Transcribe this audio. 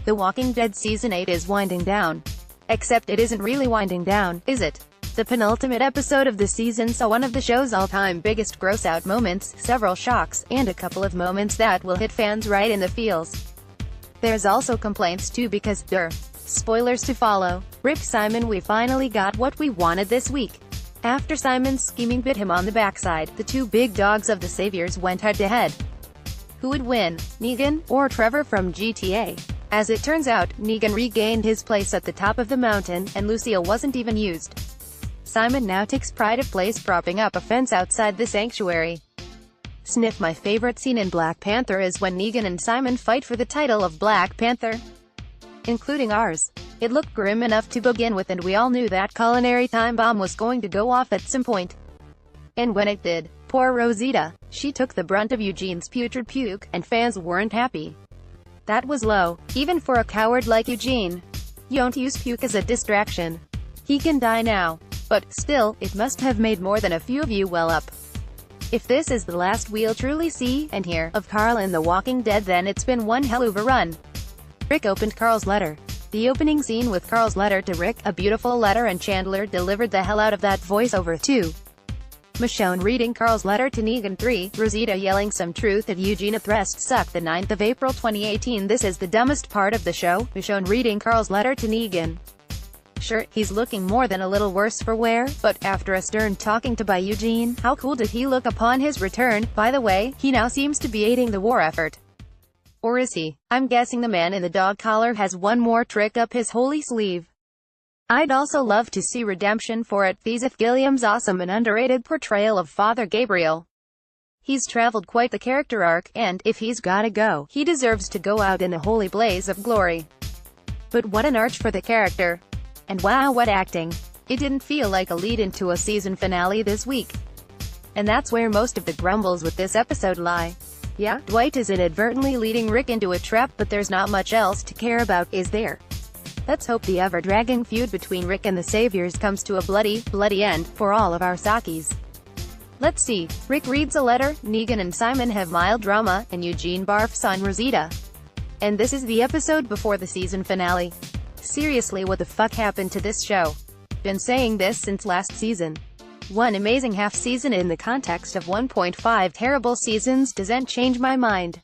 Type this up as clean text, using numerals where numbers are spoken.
The Walking Dead Season 8 is winding down. Except it isn't really winding down, is it? The penultimate episode of the season saw one of the show's all-time biggest gross-out moments, several shocks, and a couple of moments that will hit fans right in the feels. There's also complaints too because, spoilers to follow. RIP Simon, we finally got what we wanted this week. After Simon's scheming bit him on the backside, the two big dogs of the Saviors went head-to-head. Who would win, Negan, or Trevor from GTA? As it turns out, Negan regained his place at the top of the mountain, and Lucille wasn't even used. Simon now takes pride of place propping up a fence outside the sanctuary. Sniff. My favorite scene in Black Panther is when Negan and Simon fight for the title of Black Panther. Including ours. It looked grim enough to begin with, and we all knew that culinary time bomb was going to go off at some point. And when it did, poor Rosita, she took the brunt of Eugene's putrid puke, and fans weren't happy. That was low, even for a coward like Eugene. You don't use puke as a distraction. He can die now. But, still, it must have made more than a few of you well up. If this is the last we'll truly see, and hear, of Carl in The Walking Dead, then it's been one hell of a run. Rick opened Carl's letter. The opening scene with Carl's letter to Rick, a beautiful letter, and Chandler delivered the hell out of that voiceover too. Michonne reading Carl's letter to Negan 3, Rosita yelling some truth at Eugene. A thrust suck. The 9th of April 2018. This is the dumbest part of the show, Michonne reading Carl's letter to Negan. Sure, he's looking more than a little worse for wear, but after a stern talking to by Eugene, how cool did he look upon his return? By the way, he now seems to be aiding the war effort. Or is he? I'm guessing the man in the dog collar has one more trick up his holy sleeve. I'd also love to see redemption for it. Thieseth Gilliam's awesome and underrated portrayal of Father Gabriel. He's traveled quite the character arc, and, if he's gotta go, he deserves to go out in a holy blaze of glory. But what an arch for the character. And wow, what acting. It didn't feel like a lead into a season finale this week. And that's where most of the grumbles with this episode lie. Yeah, Dwight is inadvertently leading Rick into a trap, but there's not much else to care about, is there? Let's hope the ever-dragging feud between Rick and the Saviors comes to a bloody end, for all of our Sakis. Let's see. Rick reads a letter, Negan and Simon have mild drama, and Eugene barfs on Rosita. And this is the episode before the season finale. Seriously, what the fuck happened to this show? Been saying this since last season. One amazing half season in the context of 1.5 terrible seasons doesn't change my mind.